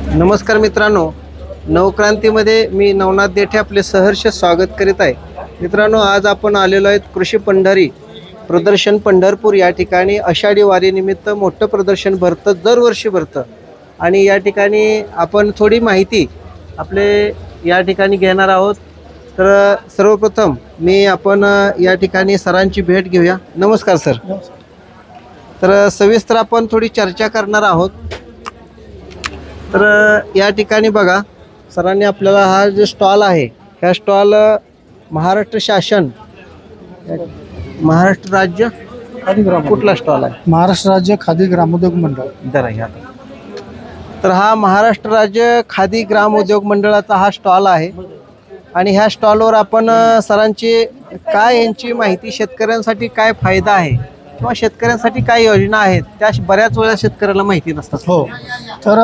नमस्कार मित्रांनो, नवक्रांतीमध्ये मी नवनाथ देठे आपले सहर्ष स्वागत करीत आहे। मित्रांनो, आज आपण आलेलो आहेत कृषी पंढरी प्रदर्शन पंढरपूर या ठिकाणी। आषाढी वारीनिमित्त मोठं प्रदर्शन भरतं, दरवर्षी भरतं आणि या ठिकाणी आपण थोडी माहिती आपले या ठिकाणी घेणार आहोत। तर सर्वप्रथम आपण या ठिकाणी सरांची भेट घेऊया। नमस्कार सर। तर सविस्तर आपण थोडी चर्चा करणार आहोत। तर या ठिकाणी बघा, सरांनी आपल्याला हा जो स्टॉल आहे, ह्या स्टॉल महाराष्ट्र शासन, महाराष्ट्र राज्य खादी ग्राम, कुठला स्टॉल आहे? महाराष्ट्र राज्य खादी ग्रामोद्योग मंडळ जरा घ्या। तर हा महाराष्ट्र राज्य खादी ग्राम उद्योग मंडळाचा हा स्टॉल आहे आणि ह्या स्टॉलवर आपण सरांची काय यांची माहिती, शेतकऱ्यांसाठी काय फायदा आहे किंवा शेतकऱ्यांसाठी काय योजना आहेत, त्या बऱ्याच वेळा शेतकऱ्याला माहिती नसतात। हो, तर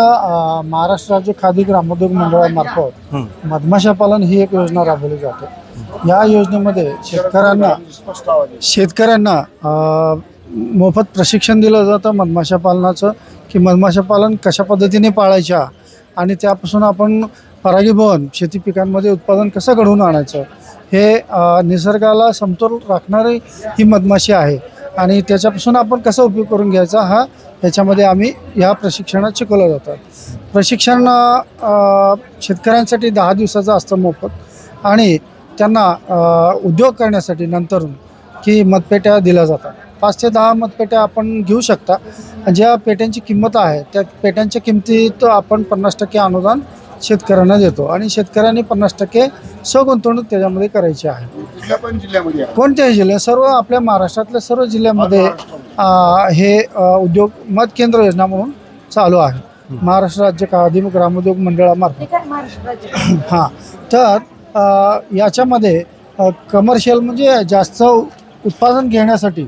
महाराष्ट्र राज्य खादी ग्रामोद्योग मंडळामार्फत मधमाशा पालन ही एक योजना राबवली जाते। या योजनेमध्ये शेतकऱ्यांना मोफत प्रशिक्षण दिलं जातं मधमाशा पालनाचं, की मधमाशा पालन कशा पद्धतीने पाळायच्या आणि त्यापासून आपण परागीभवन शेती पिकांमध्ये उत्पादन कसं घडवून आणायचं, हे निसर्गाला समतोल राखणारी ही मधमाशी आहे आणि त्याच्यापासून आपण कसा उपयोग करून घ्यायचा हा याच्यामध्ये आम्ही ह्या प्रशिक्षणात शिकवलं जातं। प्रशिक्षण शेतकऱ्यांसाठी 10 दिवसाचं असतं मोफत आणि त्यांना उद्योग करण्यासाठी नंतरून की मतपेट्या दिल्या जातात। 5 ते 10 मतपेट्या आपण घेऊ शकता। ज्या पेट्यांची किंमत आहे त्या पेट्यांच्या किमतीत आपण 50% अनुदान शेतकऱ्यांना देतो आणि शेतकऱ्यांनी 50% गुंतवणूक त्याच्यामध्ये करायची आहे। कोणत्याही जिल्ह्यात, सर्व आपल्या महाराष्ट्रातल्या सर्व जिल्ह्यामध्ये हे उद्योग मत केंद्र योजना म्हणून चालू आहे महाराष्ट्र राज्य खादी ग्रामोद्योग मंडळामार्फत। हां, तर याच्यामध्ये कमर्शियल म्हणजे जास्त उत्पादन घेण्यासाठी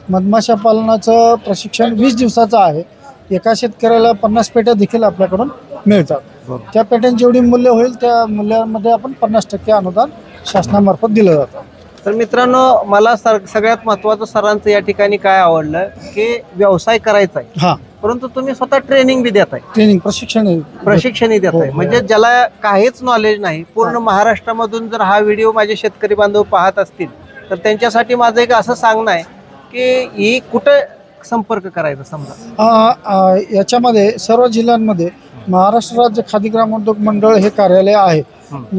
मधमाशा पालनाचं प्रशिक्षण 20 दिवसाचं आहे। एका शेतकऱ्याला 50 पेट्या देखील आपल्याकडून मिळतात। त्या पेट्यांचे जेवढी मूल्य होईल त्या मूल्यामध्ये आपण 50% अनुदान शासनामार्फत दिलं जातं। तर मित्रांनो, मला सगळ्यात महत्त्वाचं सरांचं या ठिकाणी काय आवडलं की व्यवसाय करायचा आहे, हां, परंतु तुम्ही स्वतः ट्रेनिंग बी देताय, प्रशिक्षणही देताय। म्हणजे ज्याला काहीच नॉलेज नाही, पूर्ण महाराष्ट्रामधून जर हा व्हिडिओ माझे शेतकरी बांधव पाहत असतील तर त्यांच्यासाठी माझं एक असं सांगणं आहे की ही कुठं संपर्क करायचा समजा? याच्यामध्ये सर्व जिल्ह्यांमध्ये महाराष्ट्र राज्य खादी ग्रामोद्योग मंडळ हे कार्यालय आहे।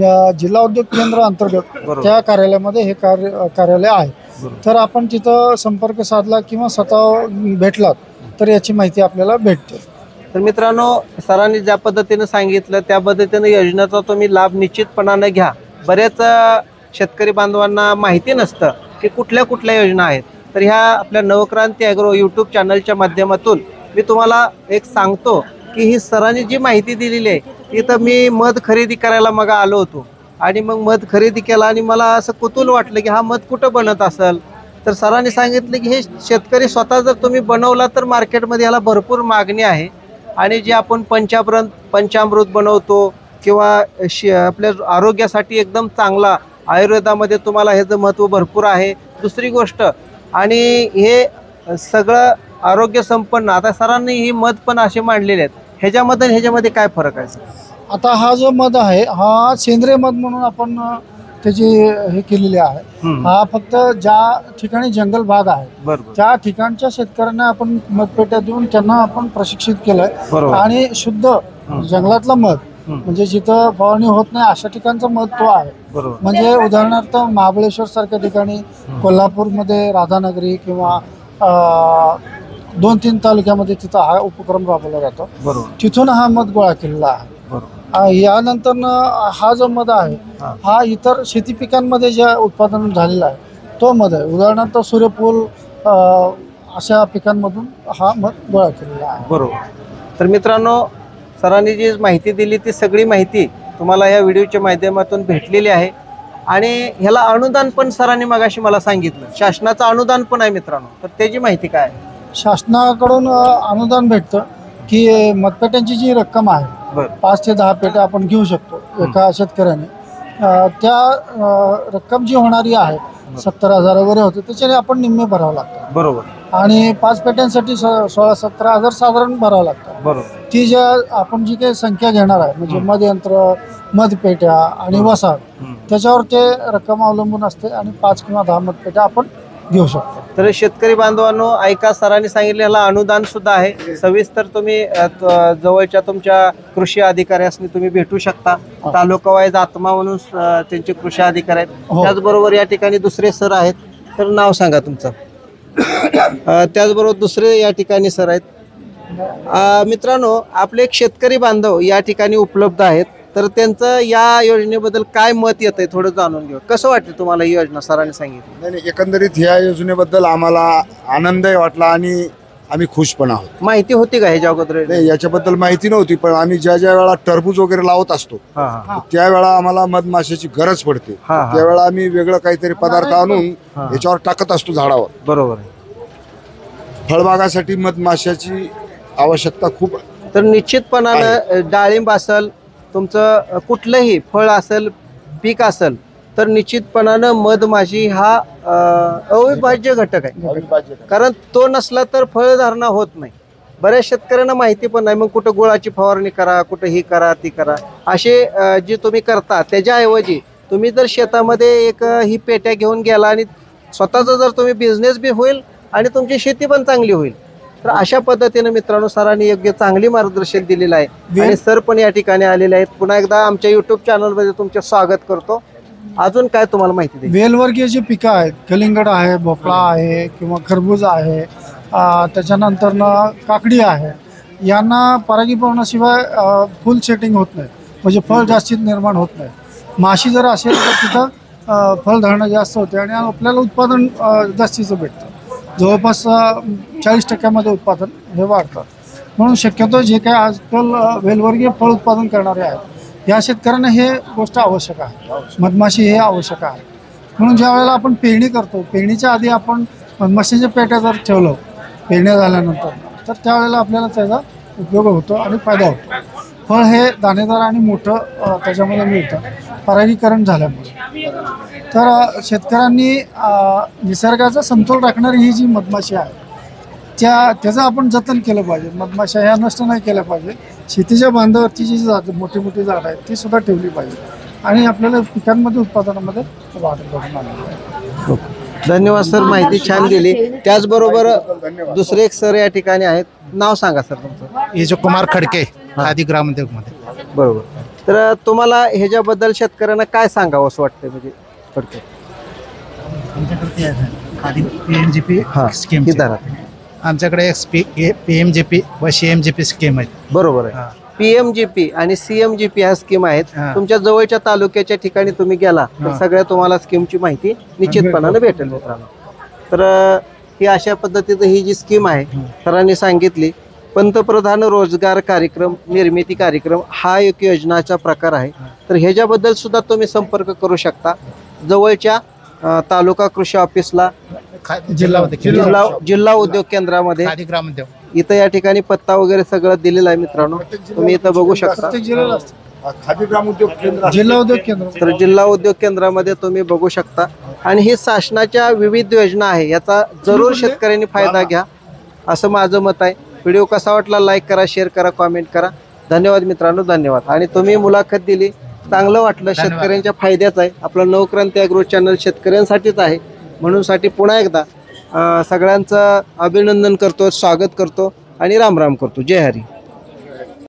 या जिल्हा उद्योग केंद्र अंतर्गत त्या कार्यालयामध्ये हे कार्यालय आहे। तर आपण तिथं संपर्क साधला किंवा स्वतः भेटलात तर याची माहिती आपल्याला भेटते। तर मित्रांनो, सरांनी ज्या पद्धतीने सांगितलं त्या पद्धतीने योजनेचा तुम्ही लाभ निश्चितपणाने घ्या। बरेच शेतकरी बांधवांना माहिती नसतं की कुठल्या कुठल्या योजना आहेत। तर ह्या आपल्या नवक्रांती ॲग्रो यूट्यूब चॅनलच्या माध्यमातून मी तुम्हाला एक सांगतो की ही सरांनी जी माहिती दिलेली आहे, तिथं मी मध खरेदी करायला मग आलो होतो आणि मग मध खरेदी केला आणि मला असं कुतूहल वाटलं की हा मध कुठं बनत असेल। तर सरांनी सांगितलं की हे शेतकरी स्वतः जर तुम्ही बनवला तर मार्केटमध्ये याला भरपूर मागणी आहे आणि जे आपण पंचामृत बनवतो किंवा आपल्या आरोग्यासाठी एकदम चांगला, आयुर्वेदामध्ये तुम्हाला ह्याचं महत्त्व भरपूर आहे। दुसरी गोष्ट, आणि हे सगळं आरोग्य संपन्न, आता सरांनी ही मध पण असे मांडलेले आहेत, ह्याच्यामध्ये काय फरक आहे? आता हा जो मध आहे हा सेंद्रिय मध म्हणून आपण त्याची हे केलेली आहे। हा फक्त ज्या ठिकाणी जंगल भाग आहे त्या ठिकाणच्या शेतकऱ्यांना आपण मतपेट्या देऊन त्यांना आपण प्रशिक्षित केलंय आणि शुद्ध जंगलातला मध म्हणजे जिथं फवारणी होत नाही अशा ठिकाणचा मध तो आहे। म्हणजे उदाहरणार्थ महाबळेश्वर सारख्या ठिकाणी, कोल्हापूरमध्ये राधानगरी किंवा 2-3 तालुक्यामध्ये तिथं हा उपक्रम राबवला जातो। तिथून हा मध गोळा केलेला आहे। यानंतर हा जो मध आहे हा इतर शेती पिकांमध्ये जे उत्पादन झालेलं आहे तो मध आहे। उदाहरणार्थ सूर्यफूल अशा पिकांमधून हा मध गोळा केलेला आहे। बरोबर। तर मित्रांनो, सरांनी जी माहिती दिली ती सगळी माहिती तुम्हाला या व्हिडिओच्या माध्यमातून भेटलेली आहे आणि ह्याला अनुदान पण सरांनी मगाशी मला सांगितलं, शासनाचं अनुदान पण आहे मित्रांनो। तर त्याची माहिती काय आहे? शासनाकडून अनुदान भेटतं की मतपेट्यांची जी रक्कम आहे 5 ते 10 पेट्या आपण घेऊ शकतो एका शेतकऱ्याने। त्या रक्कम जी होणारी आहे 70,000 वगैरे होते त्याच्याने आपण निम्मे भरावं लागतं। बरोबर। आणि 5 पेट्यांसाठी 16-17 हजार साधारण भरावं लागतं. बरोबर. ती ज्या आपण जी काही संख्या घेणार आहे म्हणजे मध्यंत्र, मधपेट्या आणि वसाहत, त्याच्यावर ते रक्कम अवलंबून असते आणि 5 किंवा 10 मतपेट्या आपण घेऊ शकतो. तर शेतकरी बांधवांनो, ऐका, सरांनी सांगितलेलं अनुदान सुद्धा आहे. सविस्तर तुम्ही जवळच्या तुमच्या कृषी अधिकाऱ्यांनी तुम्ही भेटू शकता. तालुका वाईज आत्मा म्हणून त्यांचे कृषी अधिकारी आहेत. त्याचबरोबर या ठिकाणी दुसरे सर आहेत. तर नाव सांगा तुमचं. त्याचबरोबर दुसरे या ठिकाणी सर आहेत. मित्रांनो, आपले एक शेतकरी बांधव या ठिकाणी उपलब्ध आहेत. तर त्यांचं या योजनेबद्दल काय मत येत आहे थोडं जाणून घेऊ. कसं वाटतं तुम्हाला ही योजना सरांनी सांगितली? नाही, एकंदरीत ह्या योजनेबद्दल आम्हाला आनंदही वाटला आणि आम्ही खुश पण आहोत. माहिती होती का ह्याच्या अगोदर? नाही, याच्याबद्दल माहिती नव्हती, पण आम्ही ज्या ज्या वेळा टरबूज वगैरे लावत असतो त्यावेळा आम्हाला मधमाशाची गरज पडते. त्यावेळा आम्ही वेगळं काहीतरी पदार्थ आणून याच्यावर टाकत असतो झाडावर. बरोबर. फळबागासाठी मधमाशाची आवश्यकता खूप. तर निश्चितपणानं डाळिंब असेल, तुमचं कुठलंही फळ असेल, पीक असेल, तर निश्चितपणानं मधमाशी हा अविभाज्य घटक आहे. कारण तो नसला तर फळधारणा होत नाही. बऱ्याच शेतकऱ्यांना माहिती पण नाही. मग कुठं गुळाची फवारणी करा, कुठं ही करा, ती करा, असे जे तुम्ही करता त्याच्याऐवजी तुम्ही जर शेतामध्ये एक ही पेट्या घेऊन गेला आणि स्वतःचा जर तुम्ही बिझनेस बी होईल आणि तुमची शेती पण चांगली होईल. तर अशा पद्धतीने मित्रांनो सरांनी योग्य चांगली मार्गदर्शन दिलेलं आहे आणि सर पण या ठिकाणी आलेले आहेत. पुन्हा एकदा आमच्या युट्यूब चॅनलमध्ये तुमचे स्वागत करतो. अजून काय तुम्हाला माहिती द्या? वेलवर्गीय जी पिकं आहेत, कलिंगड आहे, भोपळा आहे किंवा खरबूज आहे, त्याच्यानंतरनं काकडी आहे, यांना परागीभवनाशिवाय फुल सेटिंग होत नाही, म्हणजे फळ जास्तीत निर्माण होत नाही. माशी जर असेल तर तिथं फळधारणा जास्त होते आणि आपल्याला उत्पादन जास्तीचं भेटतं. जवळपास 40% उत्पादन हे वाढतं. म्हणून शक्यतो जे काही आजकाल वेलवर्गीय फळ उत्पादन करणारे आहेत या शेतकऱ्यांना हे गोष्ट आवश्यक आहे. मधमाशी हे आवश्यक आहे. म्हणून ज्या वेळेला आपण पेरणी करतो, पेरणीच्या आधी आपण मधमाशीच्या पेट्या जर ठेवलं पेरण्या झाल्यानंतर, तर त्यावेळेला आपल्याला त्याचा उपयोग होतो आणि फायदा होतो. फळ हे दाणेदार आणि मोठं त्याच्यामध्ये मिळतं परागीकरण झाल्यामुळे. तर शेतकऱ्यांनी निसर्गाचा समतोल राखणारी ही जी मधमाशी आहे त्याचं आपण जतन केलं पाहिजे. मधमाशा ह्या नष्ट नाही केल्या पाहिजे. शेतीच्या बांधावरची जी मोठी मोठी झाडं आहेत ती सुद्धा ठेवली पाहिजे आणि आपल्याला पिकांमध्ये उत्पादनामध्ये वाढ घडून आणली पाहिजे. धन्यवाद सर, माहिती छान दिली. त्याचबरोबर दुसरे एक सर या ठिकाणी आहेत. नाव सांगा सर तुमचं. ये जो कुमार खडके, खादी ग्रामोद्योग मध्ये. बरोबर. तर तुम्हाला ह्याच्याबद्दल शेतकऱ्यांना काय सांगावं असं वाटतं? म्हणजे थोडक्यात आमच्याकडे खादी PMGP स्कीम, आमच्याकडे PMGP व CMGP स्कीम आहेत. बरोबर आहे. PMGP आणि CMGP ह्या स्कीम आहेत. तुमच्या जवळच्या तालुक्याच्या ठिकाणी तुम्ही गेला तर सगळ्या तुम्हाला स्कीमची माहिती निश्चितपणाने भेटेल मित्रांनो. तर ही अशा पद्धतीचं ही जी स्कीम आहे सरांनी सांगितली, पंतप्रधान रोजगार कार्यक्रम निर्मिती कार्यक्रम हा एक योजनाचा प्रकार आहे. तर ह्याच्याबद्दल सुद्धा तुम्ही संपर्क करू शकता जवळच्या तालुका कृषी ऑफिसला, जिल्हा उद्योग केंद्रामध्ये, खादी ग्रामोद्योग. इथं या ठिकाणी पत्ता वगैरे सगळं दिलेला आहे मित्रांनो. तुम्ही इथं बघू शकता. खादी ग्रामोद्योग केंद्र, जिल्हा उद्योग केंद्र. तर जिल्हा उद्योग केंद्रामध्ये तुम्ही बघू शकता. आणि ही शासनाच्या विविध योजना आहे, याचा जरूर शेतकऱ्यांनी फायदा घ्या असं माझं मत आहे. व्हिडिओ कसा वाटला लाईक करा, शेअर करा, कॉमेंट करा. धन्यवाद मित्रांनो, धन्यवाद. आणि तुम्ही मुलाखत दिली, चांगलं वाटलं. शेतकऱ्यांच्या फायद्याचं आहे. आपलं नवक्रांती ॲग्रो चॅनल शेतकऱ्यांसाठीच आहे. म्हणून पुन्हा एकदा सगळ्यांचं अभिनंदन करतो, स्वागत करतो आणि राम राम करतो. जय हरी.